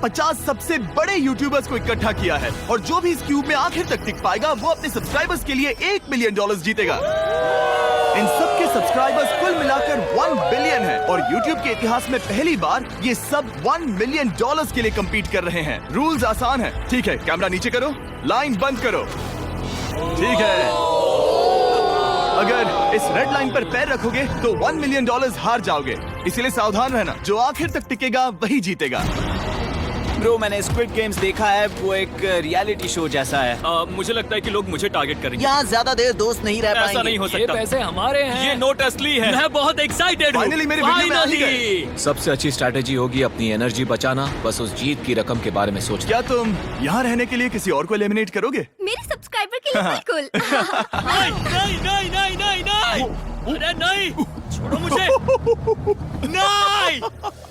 50 सबसे बड़े यूट्यूबर्स को इकट्ठा किया है और जो भी इस क्यूब में आखिर तक टिक पाएगा वो अपने सब्सक्राइबर्स के लिए $1 मिलियन जीतेगा। इन सब के सब्सक्राइबर्स कुल मिलाकर 1 बिलियन है और YouTube के इतिहास में पहली बार ये सब $1 मिलियन के लिए compete कर रहे हैं। रूल्स आसान है। ठीक है, कैमरा नीचे करो, लाइन बंद करो। ठीक है, अगर इस रेड लाइन पर पैर रखोगे तो $1 मिलियन हार जाओगे, इसलिए सावधान रहना। जो आखिर तक टिकेगा वही जीतेगा। ब्रो, मैंने स्क्विड गेम्स देखा है, वो एक रियलिटी शो जैसा है। मुझे लगता है कि लोग मुझे टारगेट करेंगे। यहाँ ज्यादा देर दोस्त नहीं रह पाएंगे। ऐसा नहीं हो ये सकता। पैसे हमारे हैं। ये नोट असली है। मैं बहुत एक्साइटेड हूँ। Finally मेरे वीडियो में आ ही गए। सबसे अच्छी स्ट्रैटेजी होगी अपनी एनर्जी बचाना, बस उस जीत की रकम के बारे में सोचना। क्या तुम यहाँ रहने के लिए किसी और को एलिमिनेट करोगे? मेरे सब्सक्राइबर के लिए बिल्कुल। नहीं नहीं नहीं नहीं नहीं, अरे नहीं, छोड़ो मुझे। नहीं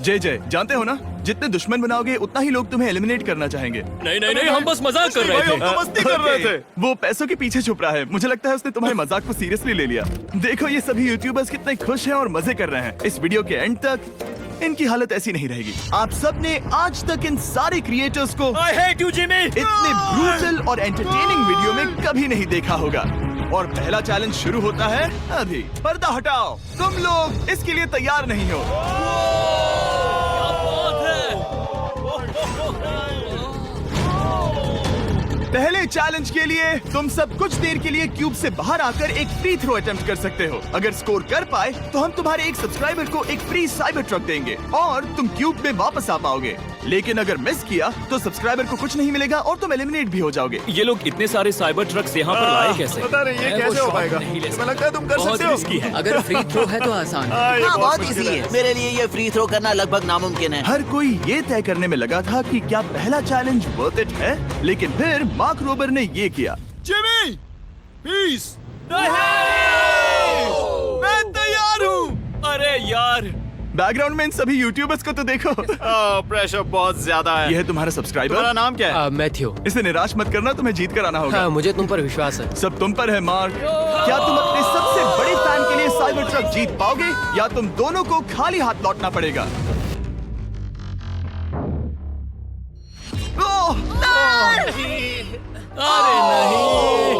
जय जानते हो ना, जितने दुश्मन बनाओगे उतना ही लोग तुम्हें एलिमिनेट करना चाहेंगे। नहीं नहीं नहीं, हम बस मजाक कर रहे थे। मस्ती कर रहे थे। वो पैसों के पीछे छुप रहा है। मुझे लगता है उसने तुम्हारे मजाक को सीरियसली ले लिया। देखो ये सभी यूट्यूबर्स कितने खुश हैं और मजे कर रहे हैं। इस वीडियो के एंड तक इनकी हालत ऐसी नहीं रहेगी। आप सब ने आज तक इन सारे क्रिएटर्स को I hate you, Jimmy। इतने ब्रूटल और एंटरटेनिंग वीडियो में कभी नहीं देखा होगा। और पहला चैलेंज शुरू होता है अभी। पर्दा हटाओ, तुम लोग इसके लिए तैयार नहीं हो। पहले चैलेंज के लिए तुम सब कुछ देर के लिए क्यूब से बाहर आकर एक फ्री थ्रो अटेम्प्ट कर सकते हो। अगर स्कोर कर पाए तो हम तुम्हारे एक सब्सक्राइबर को एक फ्री साइबर ट्रक देंगे और तुम क्यूब में वापस आ पाओगे। लेकिन अगर मिस किया तो सब्सक्राइबर को कुछ नहीं मिलेगा और तुम एलिमिनेट भी हो जाओगे। ये लोग इतने सारे साइबर ट्रक्स यहाँ पर लाए कैसे? पता नहीं ये मैं वो कैसे हो शॉट पाएगा। नहीं ले मुझे लगता है तुम कर बहुत सकते हो। रिस्की है। अगर फ्री थ्रो है तो आसान है। हाँ, बहुत इजी है। मेरे लिए ये फ्री थ्रो करना लगभग नामुमकिन है। हर कोई ये तय करने में लगा था कि क्या पहला चैलेंज वर्थ इट है, लेकिन फिर मार्क रोबर ने ये किया। Jimmy, please. मैं तैयार हूँ। अरे यार, बैकग्राउंड में इन सभी यूट्यूबर्स को तो देखो। प्रेशर बहुत ज्यादा है। ये है तुम्हारा सब्सक्राइबर। तुम्हारा नाम क्या है? मैथ्यू। इसे निराश मत करना, तुम्हें जीत कर आना होगा। हाँ, मुझे तुम पर विश्वास है। सब तुम पर है मार्क। क्या तुम अपने सबसे बड़े फैन के लिए साइबर ट्रक जीत पाओगे या तुम दोनों को खाली हाथ लौटना पड़ेगा? अरे नहीं,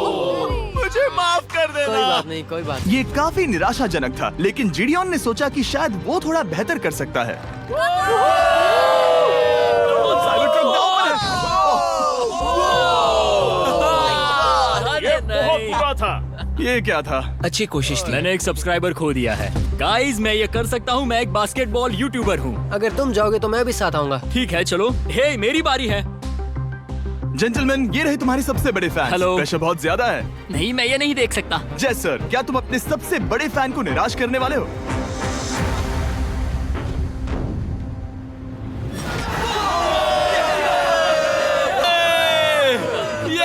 मुझे माफ कर कोई देना। बात नहीं, कोई बात ये काफी निराशाजनक था, लेकिन जिडियन ने सोचा कि शायद वो थोड़ा बेहतर कर सकता है। साइबर ट्रक दांव पर है। अरे नहीं। बुरा था। ये क्या था? अच्छी कोशिश थी। मैंने एक सब्सक्राइबर खो दिया है। गाइस, मैं ये कर सकता हूँ। मैं एक बास्केटबॉल यूट्यूबर हूँ। अगर तुम जाओगे तो मैं भी साथ आऊंगा। ठीक है, चलो। हे, मेरी बारी है। जेंटलमैन, ये रहे तुम्हारे सबसे बड़े फैन। हेलो। प्रेशर बहुत ज्यादा है। नहीं, मैं ये नहीं देख सकता। जय सर, क्या तुम अपने सबसे बड़े फैन को निराश करने वाले हो?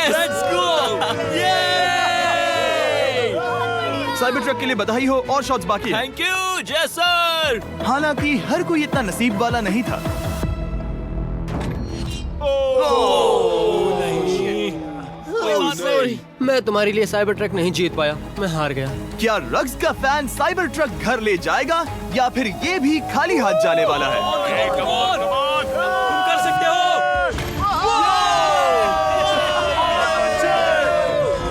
Let's go! साइबर ट्रक के लिए बधाई हो और शॉट्स बाकी हैं। थैंक यू, जय सर। हालांकि हर कोई इतना नसीब वाला नहीं था। मैं तुम्हारे लिए साइबर ट्रक नहीं जीत पाया, मैं हार गया। क्या रग्स का फैन साइबर ट्रक घर ले जाएगा या फिर ये भी खाली हाथ जाने वाला है? तुम कर सकते हो।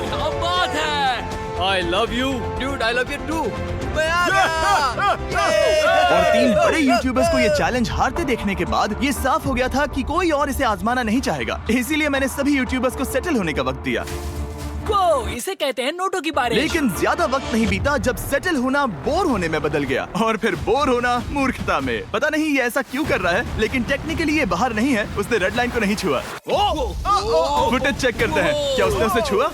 क्या बात है। I love you, dude. I love you too. और 3 बड़े यूट्यूबर्स को ये चैलेंज हारते देखने के बाद ये साफ हो गया था कि कोई और इसे आजमाना नहीं चाहेगा। इसीलिए मैंने सभी यूट्यूबर्स को सेटल होने का वक्त दिया। इसे कहते हैं नोटों की बारिश। लेकिन ज्यादा वक्त नहीं बीता जब सेटल होना बोर होने में बदल गया और फिर बोर होना मूर्खता में। पता नहीं ये ऐसा क्यों कर रहा है, लेकिन टेक्निकली ये बाहर नहीं है। उसने रेड लाइन को नहीं छुआ। फुटेज चेक करते हैं, क्या उसने उसे छुआ?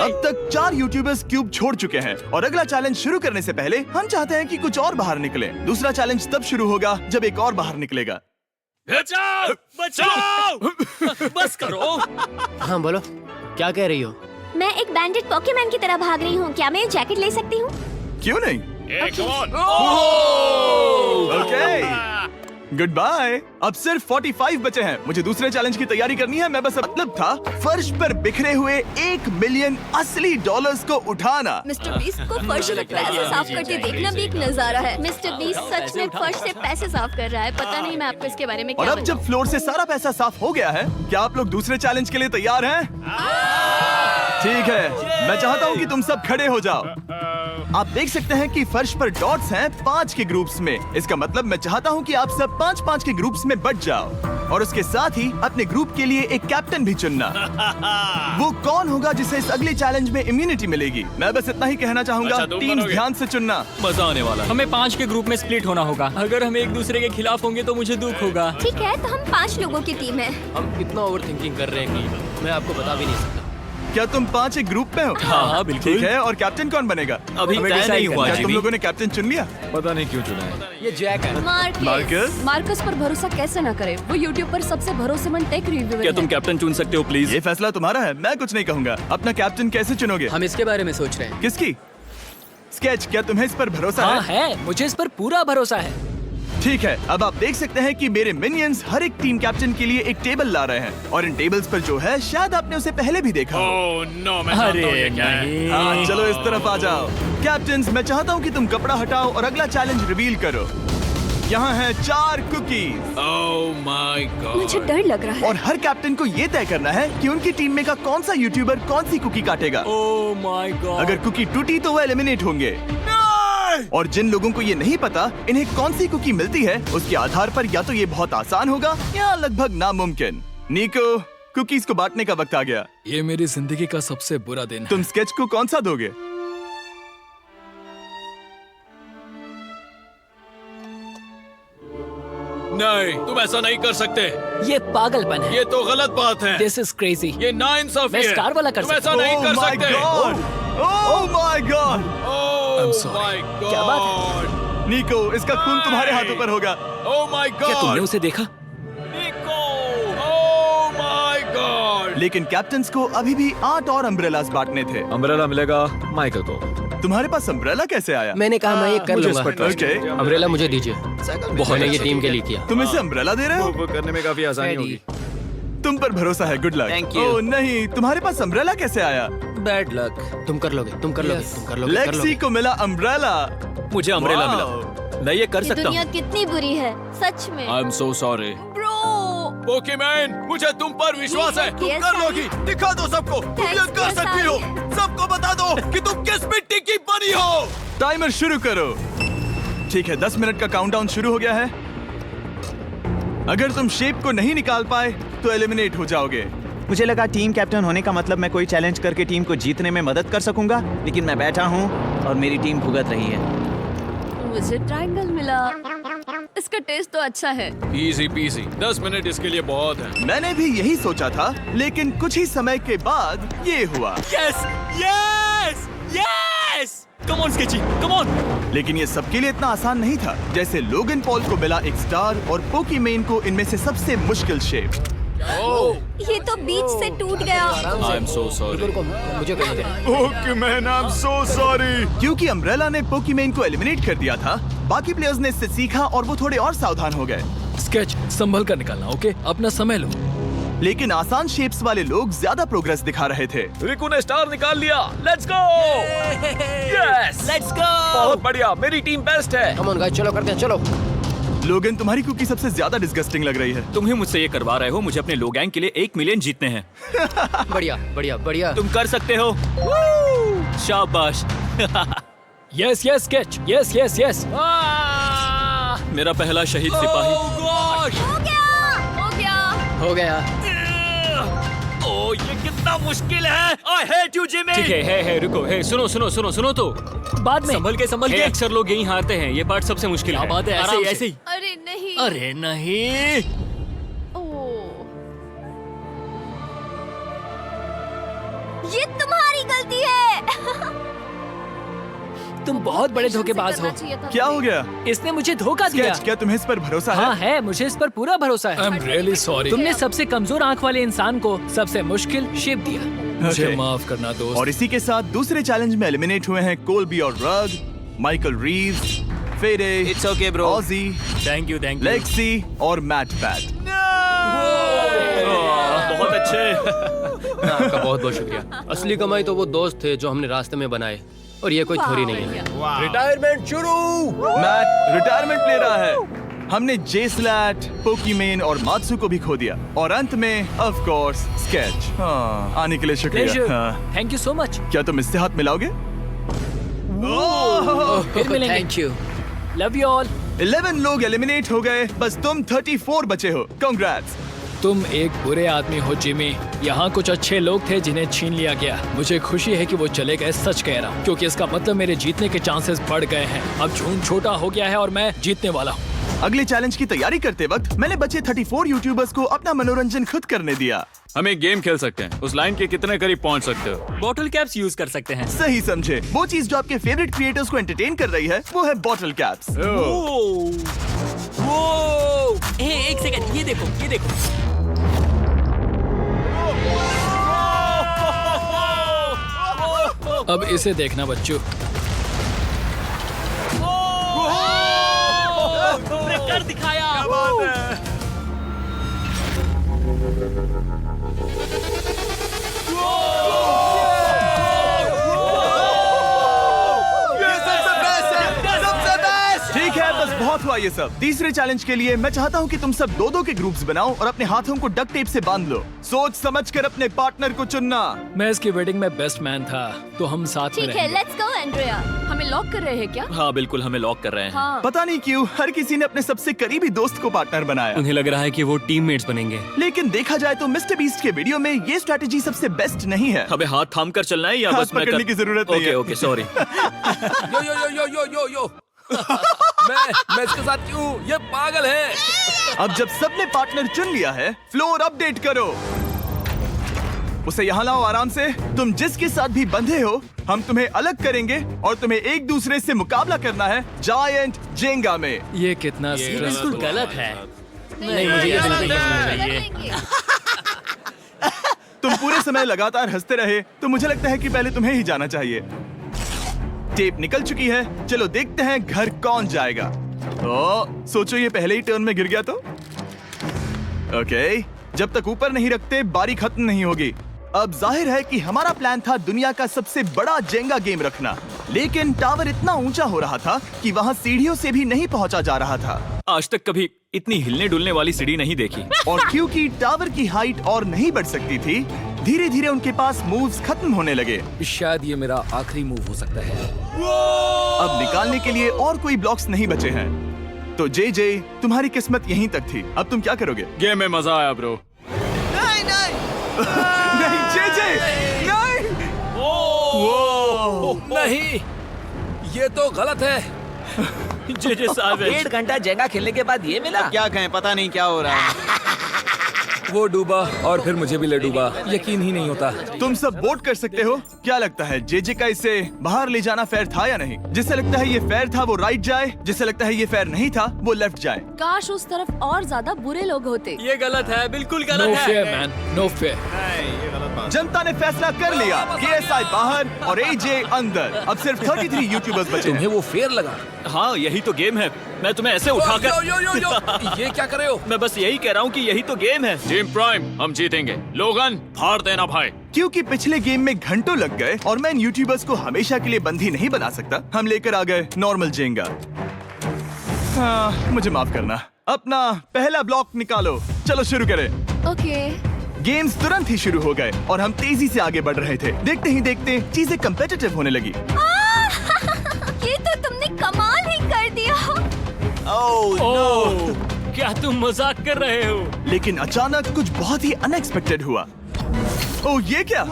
अब तक 4 यूट्यूबर्स क्यूब छोड़ चुके हैं और अगला चैलेंज शुरू करने से पहले हम चाहते हैं कि कुछ और बाहर निकले। दूसरा चैलेंज तब शुरू होगा जब एक और बाहर निकलेगा। बचाओ, बचाओ। बस करो। हाँ बोलो, क्या कह रही हो? मैं एक बैंडेड पॉकीमैन की तरह भाग रही हूँ। क्या मैं जैकेट ले सकती हूँ? क्यों नहीं? ओके। Goodbye. अब सिर्फ 45 बचे हैं। मुझे दूसरे चैलेंज की तैयारी करनी है। मैं बस मतलब था फर्श पर बिखरे हुए 1 मिलियन असली डॉलर्स को उठाना। मिस्टर बीस्ट को फर्श से पैसे साफ करते देखना भी एक नजारा है। मिस्टर बीस्ट सच में फर्श से पैसे साफ कर रहा है। पता नहीं मैं आपको इसके बारे में और क्या अब जब फ्लोर से सारा पैसा साफ हो गया है, क्या आप लोग दूसरे चैलेंज के लिए तैयार हैं? ठीक है, मैं चाहता हूँ कि तुम सब खड़े हो जाओ। आप देख सकते हैं कि फर्श पर डॉट्स हैं 5 के ग्रुप्स में। इसका मतलब मैं चाहता हूँ कि आप सब 5-5 के ग्रुप्स में बट जाओ और उसके साथ ही अपने ग्रुप के लिए एक कैप्टन भी चुनना। वो कौन होगा जिसे इस अगले चैलेंज में इम्यूनिटी मिलेगी? मैं बस इतना ही कहना चाहूंगा, अच्छा, तुम टीम्स बनोगे। ध्यान से चुनना। मजा आने वाला है। हमें 5 के ग्रुप में स्प्लिट होना होगा। अगर हम एक दूसरे के खिलाफ होंगे तो मुझे दुख होगा। ठीक है, तो हम 5 लोगों की टीम है। हम इतना ओवर थिंकिंग कर रहे हैं कि मैं आपको बता भी नहीं सकता। क्या तुम 5 एक ग्रुप में हो? हाँ, बिल्कुल। ठीक है, और कैप्टन कौन बनेगा? अभी हमें तय decide नहीं करना हुआ क्या तुम जिमी। लोगों ने कैप्टन चुन लिया? पता नहीं क्यों चुना है। ये जैक है। मार्कस, मार्कस पर भरोसा कैसे न करे? वो यूट्यूब पर सबसे भरोसेमंद टेक रिव्यूअर क्या है। तुम कैप्टन चुन सकते हो प्लीज? ये फैसला तुम्हारा है, मैं कुछ नहीं कहूंगा। अपना कैप्टन कैसे चुनोगे? हम इसके बारे में सोच रहे हैं। किसकी? स्केच, क्या तुम्हें इस पर भरोसा हाँ है? है, मुझे इस पर पूरा भरोसा है। ठीक है, अब आप देख सकते हैं कि मेरे मिनियंस हर एक टीम कैप्टन के लिए एक टेबल ला रहे हैं और इन टेबल्स पर जो है शायद आपने उसे पहले भी देखा हो। नो, मैं जानता हूँ ये क्या है। हाँ, चलो इस तरफ आ जाओ। कैप्टन्स, मैं चाहता हूँ कि तुम कपड़ा हटाओ और अगला चैलेंज रिवील करो। यहाँ है 4 कुकीज ओह माय गॉड। मुझे डर लग रहा है। और हर कैप्टन को ये तय करना है कि उनकी टीम में का कौन सा यूट्यूबर कौन सी कुकी काटेगा। Oh my God. अगर कुकी टूटी तो वो एलिमिनेट होंगे और जिन लोगों को ये नहीं पता इन्हें कौन सी कुकी मिलती है, उसके आधार पर या तो ये बहुत आसान होगा या लगभग नामुमकिन। निको, कुकीज को बांटने का वक्त आ गया। ये मेरी जिंदगी का सबसे बुरा दिन है। तुम स्केच को कौन सा दोगे? नहीं, तुम ऐसा नहीं कर सकते। ये पागलपन है। ये तो गलत बात है। This is crazy. ये नाइंसाफी मैं है। स्टार वाला कर तुम ऐसा सकता नहीं Oh कर my सकते। God! Oh my God! Oh I'm sorry. My God. क्या बात निको, इसका खून तुम्हारे हाथों पर होगा। Oh my God. क्या तुमने उसे देखा? निको। Oh my God. लेकिन कैप्टन्स को अभी भी 8 और अम्ब्रेलास बांटने थे। अम्ब्रेला मिलेगा माइकल को। तुम्हारे पास अम्ब्रेला कैसे आया? मैंने कहा मैं ये कर मुझे इस लूंगा। पर trust Okay. है। अम्ब्रेला मुझे दीजिए। मैंने ये टीम के लिए किया। तुम इसे अम्ब्रेला दे रहे हो? वो करने में काफी आसानी होगी। तुम पर भरोसा है, गुड लक। Thank you. ओह नहीं, तुम्हारे पास अम्ब्रेला कैसे आया? Bad luck. तुम कर लोगे, तुम कर लोगे, तुम कर लोगे, कर लेक्सी लोगे। को मिला अम्ब्रेला। मुझे अम्ब्रेला Wow. मिला। मैं ये कर ये सकता दुनिया हूँ। कितनी बुरी है, सच में। I am so sorry. Bro, Pokemon, मुझे तुम पर विश्वास है। तुम Yes, कर I- लोगी। दिखा दो सबको। तुम ये Thanks, कर yes, सकती हो। I- सबको बता दो कि तुम किस मिट्टी की बनी हो। टाइमर शुरू करो। ठीक है, 10 मिनट का काउंटडाउन शुरू हो गया है। अगर तुम शेप को नहीं निकाल पाए तो एलिमिनेट हो जाओगे। मुझे लगा टीम कैप्टन होने का मतलब मैं कोई चैलेंज करके टीम को जीतने में मदद कर सकूंगा, लेकिन मैं बैठा हूँ और मेरी टीम भुगत रही है। मुझे ट्रायंगल मिला। इसका टेस्ट तो अच्छा है। Easy PC. 10 मिनट इसके लिए बहुत है। मैंने भी यही सोचा था, लेकिन कुछ ही समय के बाद ये हुआ। Yes yes yes. Come on sketchy, come on. लेकिन ये सबके लिए इतना आसान नहीं था। जैसे लोगन पॉल को मिला एक स्टार और पोकीमेन को इनमें से सबसे मुश्किल शेप। ये तो बीच से टूट गया। आई एम सो सॉरी। रुको, मुझे करने दे। पोकीमेन, आई एम सो सॉरी। क्योंकि अम्ब्रेला ने पोकीमेन को एलिमिनेट कर दिया था, बाकी प्लेयर्स ने इससे सीखा और वो थोड़े और सावधान हो गए। स्केच संभल कर निकालना, ओके? अपना समय लो। लेकिन आसान शेप्स वाले लोग ज्यादा प्रोग्रेस दिखा रहे थे। रिकू ने स्टार निकाल लिया। Let's go. Yes, let's go. बहुत बढ़िया। मेरी टीम बेस्ट है। कम ऑन गाइस, चलो करते हैं, चलो। लोगन, तुम्हारी कुकी सबसे ज्यादा डिस्गस्टिंग लग रही है। तुम ही मुझसे ये करवा रहे हो। मुझे अपने लो गैंग के लिए 1 मिलियन जीतने हैं। बढ़िया, बढ़िया, बढ़िया। तुम कर सकते हो। शाबाश। Yes yes sketch, yes yes yes. मेरा पहला शहीद सिपाही। हो गया। हो गया। ओह, ये कितना मुश्किल है। I hate you Jimmy. ठीक है, रुको, है, सुनो, सुनो, सुनो, सुनो तो। बाद में। संभल के। अक्सर लोग यही हारते हैं। ये पार्ट सबसे मुश्किल है। बात है, ऐसे आराम ही से। ऐसे ही। अरे नहीं। अरे नहीं। ओह, ये तुम्हारी गलती है। तुम बहुत बड़े धोखेबाज हो। क्या हो गया? इसने मुझे धोखा दिया। स्केच, क्या तुम्हें इस पर भरोसा हाँ है? है, मुझे इस पर पूरा भरोसा आई है। Am really sorry. तुमने सबसे कमजोर आंख वाले इंसान को सबसे मुश्किल शेप दिया। मुझे Okay. माफ करना दोस्त। और इसी के साथ दूसरे चैलेंज में एलिमिनेट हुए हैं कोलबी और रग, माइकल रीव्स, फेरे, It's okay, bro. ऑजी, थैंक यू लेक्सी और मैट पैट। बहुत अच्छे। आपका बहुत बहुत शुक्रिया। असली कमाई तो वो दोस्त थे जो हमने रास्ते में बनाए, और ये कोई थोड़ी नहीं है। रिटायरमेंट शुरू। मैट रिटायरमेंट ले रहा है। हमने जेस्लैट, पोकीमेन और मात्सु को भी खो दिया, और अंत में ऑफ कोर्स स्केच। आने के लिए शुक्रिया। हाँ। Thank you so much. क्या तुम इससे हाथ मिलाओगे? फिर मिलेंगे। Thank you. Love you all. 11 लोग एलिमिनेट हो गए, बस तुम 34 बचे हो। कांग्रेट्स। तुम एक बुरे आदमी हो जिमी। यहाँ कुछ अच्छे लोग थे जिन्हें छीन लिया गया। मुझे खुशी है कि वो चले गए, सच कह रहा हूँ, क्योंकि इसका मतलब मेरे जीतने के चांसेस बढ़ गए हैं। अब झूठ छोटा हो गया है और मैं जीतने वाला हूँ। अगले चैलेंज की तैयारी करते वक्त मैंने बचे 34 यूट्यूबर्स को अपना मनोरंजन खुद करने दिया। हम एक गेम खेल सकते हैं। उस लाइन के कितने करीब पहुंच सकते हो? बॉटल कैप्स यूज कर सकते हैं। सही समझे। वो चीज जो आपके फेवरेट क्रिएटर्स को एंटरटेन कर रही है वो है बॉटल कैप्स। एक सेकंड, ये देखो, ये देखो। अब इसे देखना बच्चों। तुमने कर दिखाया। ठीक है, बस बहुत हुआ ये सब। तीसरे चैलेंज के लिए मैं चाहता हूँ कि तुम सब दो के ग्रुप्स बनाओ और अपने हाथों को डक्ट टेप से बांध लो। सोच समझकर अपने पार्टनर को चुनना। मैं इसकी वेडिंग में बेस्ट मैन था, तो हम साथ में ठीक है, रहेंगे। Let's go Andrea. हमें लॉक कर रहे हैं क्या? हाँ बिल्कुल, हमें लॉक कर रहे हैं। हाँ। पता नहीं क्यों हर किसी ने अपने सबसे करीबी दोस्त को पार्टनर बनाया। उन्हें लग रहा है कि वो टीममेट्स बनेंगे। लेकिन देखा जाए तो मिस्टर बीस्ट के वीडियो में ये स्ट्रेटेजी सबसे बेस्ट नहीं है। हमें हाथ थाम कर चलना है या हाथ बस मैं पकड़ने की जरूरत नहीं है। Okay sorry. यो यो यो यो यो यो यो मैं इसके साथ क्यों? ये पागल है। अब जब सबने पार्टनर चुन लिया है, फ्लोर अपडेट करो। उसे यहाँ लाओ आराम से। तुम जिसके साथ भी बंधे हो, हम तुम्हें अलग करेंगे और तुम्हें एक दूसरे से मुकाबला करना है जायंट जेंगा में। ये कितना बिल्कुल गलत है। नहीं, मुझे ये बिल्कुल नहीं करना चाहिए। तुम पूरे समय लगातार हंसते रहे, तो मुझे लगता है कि पहले तुम्हें ही जाना चाहिए। टेप निकल चुकी है, चलो देखते हैं घर कौन जाएगा। सोचो ये पहले ही टर्न में गिर गया तो। ओके, जब तक ऊपर नहीं रखते बारी खत्म नहीं होगी। अब जाहिर है कि हमारा प्लान था दुनिया का सबसे बड़ा जेंगा गेम रखना, लेकिन टावर इतना ऊंचा हो रहा था कि वहाँ सीढ़ियों से भी नहीं पहुँचा जा रहा था। आज तक कभी इतनी हिलने डुलने वाली सीढ़ी नहीं देखी। और क्योंकि टावर की हाइट और नहीं बढ़ सकती थी, धीरे धीरे उनके पास मूव्स खत्म होने लगे। शायद ये मेरा आखिरी मूव हो सकता है। अब निकालने के लिए और कोई ब्लॉक्स नहीं बचे हैं। तो जे तुम्हारी किस्मत यहीं तक थी। अब तुम क्या करोगे? गेम में मजा आया ब्रो। नहीं जे नहीं। नहीं, ये तो गलत है। जे सावेज। 1.5 घंटा जेंगा खेलने के बाद ये मिला। क्या कहें, पता नहीं क्या हो रहा है। वो डूबा और फिर मुझे भी ले डूबा। यकीन ही नहीं होता। तुम सब वोट कर सकते हो। क्या लगता है जे का इसे बाहर ले जाना फेयर था या नहीं? जिसे लगता है ये फेयर था वो राइट जाए, जिसे लगता है ये फेयर नहीं था वो लेफ्ट जाए। काश उस तरफ और ज्यादा बुरे लोग होते। ये गलत है, बिल्कुल नो गलत है। Fair man, no fair. जनता ने फैसला कर लिया। KSI बाहर और AJ अंदर। अब सिर्फ 33 यूट्यूबर्स बचे तुम्हें हैं। वो फेयर लगा? हाँ यही तो गेम है। मैं तुम्हें ऐसे उठाकर यो यो यो यो, ये क्या कर रहे हो? मैं बस यही कह रहा हूँ कि यही तो गेम है। टीम प्राइम, हम जीतेंगे। लोगन, फाड़ देना भाई। क्योंकि पिछले गेम में घंटों लग गए और मैं इन यूट्यूबर्स को हमेशा के लिए बंदी नहीं बना सकता, हम लेकर आ गए नॉर्मल जेंगा। हाँ, मुझे माफ करना। अपना पहला ब्लॉक निकालो। चलो शुरू करें। ओके। गेम्स तुरंत ही शुरू हो गए और हम तेजी से आगे बढ़ रहे थे। देखते ही देखते चीजें कम्पिटिटिव होने लगी। ये तो तुमने कमाल ही कर दिया। ओह, क्या तुम मजाक कर रहे हो? लेकिन अचानक कुछ बहुत ही अनएक्सपेक्टेड हुआ। ओह, ये क्या?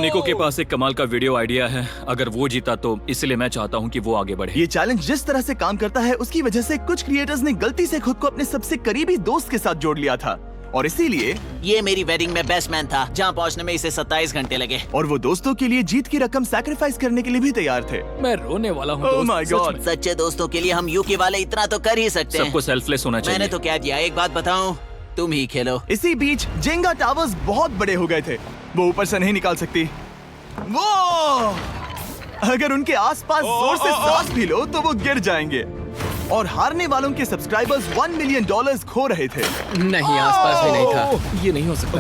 निको के पास एक कमाल का वीडियो आइडिया है। अगर वो जीता तो इसलिए मैं चाहता हूँ कि वो आगे बढ़े। ये चैलेंज जिस तरह से काम करता है उसकी वजह से कुछ क्रिएटर्स ने गलती से खुद को अपने सबसे करीबी दोस्त के साथ जोड़ लिया था, और इसीलिए ये मेरी वेडिंग में बेस्ट मैन था, जहाँ पहुँचने में इसे 27 घंटे लगे। और वो दोस्तों के लिए जीत की रकम सैक्रिफाइस करने के लिए भी तैयार थे। मैं रोने वाला हूँ। Oh my God. सच्चे दोस्तों के लिए हम यूके वाले इतना तो कर ही सकते हैं। सबको सेल्फलेस होना चाहिए। मैंने तो क्या दिया, एक बात बताऊं, तुम ही खेलो। इसी बीच जेंगा टावर्स बहुत बड़े हो गए थे, वो ऊपर से नहीं निकाल सकती। वो अगर उनके आसपास जोर से सांस भी लो तो वो गिर जाएंगे। और हारने वालों के सब्सक्राइबर्स $1 मिलियन खो रहे थे। नहीं, आसपास भी नहीं था। ये नहीं हो सकता।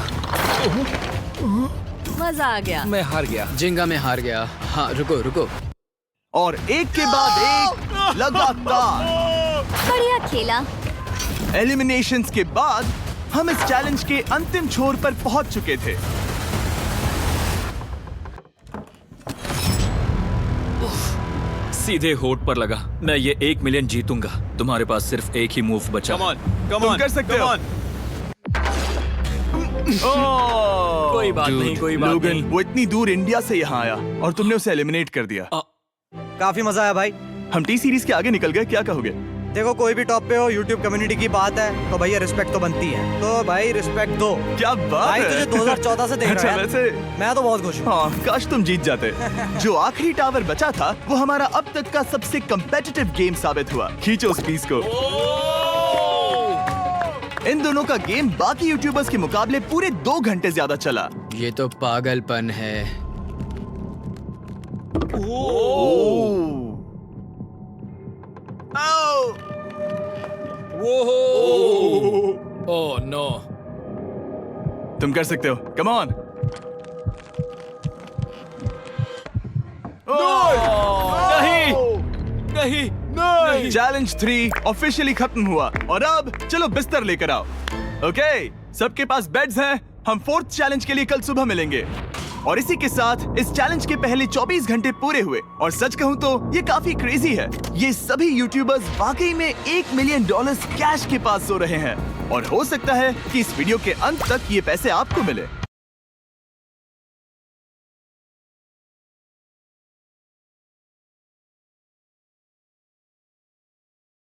मजा आ गया। मैं हार गया। जिंगा में हार गया। हाँ, रुको। और एक के बाद एक लगातार बढ़िया खेला। एलिमिनेशंस के बाद हम इस चैलेंज के अंतिम छोर पर पहुंच चुके थे। सीधे होठ पर लगा। मैं ये 1 मिलियन जीतूंगा। तुम्हारे पास सिर्फ एक ही मूव बचा। तुम कर सकते हो। कोई बात नहीं, कोई बात लोगन, नहीं। वो इतनी दूर इंडिया से यहाँ आया और तुमने उसे एलिमिनेट कर दिया। काफी मजा आया भाई। हम टी सीरीज के आगे निकल गए, क्या कहोगे? देखो, कोई भी टॉप पे हो, यूट्यूब कम्युनिटी की बात है तो भैया रिस्पेक्ट तो बनती है। तो भाई रिस्पेक्ट दो। क्या बात भाई है। तुझे 2014 से देख अच्छा, रहा है। वैसे मैं तो बहुत खुश हूँ। हाँ, काश तुम जीत जाते। जो आखिरी टावर बचा था वो हमारा अब तक का सबसे कम्पेटिटिव गेम साबित हुआ। खींचो उस पीस को। इन दोनों का गेम बाकी यूट्यूबर्स के मुकाबले पूरे 2 घंटे ज्यादा चला। ये तो पागलपन है। Oh no. तुम कर सकते हो, कम ऑन। नहीं। चैलेंज 3 ऑफिशियली खत्म हुआ और अब चलो बिस्तर लेकर आओ। ओके, सबके पास बेड्स हैं। हम 4th चैलेंज के लिए कल सुबह मिलेंगे। और इसी के साथ इस चैलेंज के पहले 24 घंटे पूरे हुए। और सच कहूं तो ये काफी क्रेजी है। ये सभी यूट्यूबर्स वाकई में $1 मिलियन कैश के पास सो रहे हैं। और हो सकता है कि इस वीडियो के अंत तक ये पैसे आपको मिले।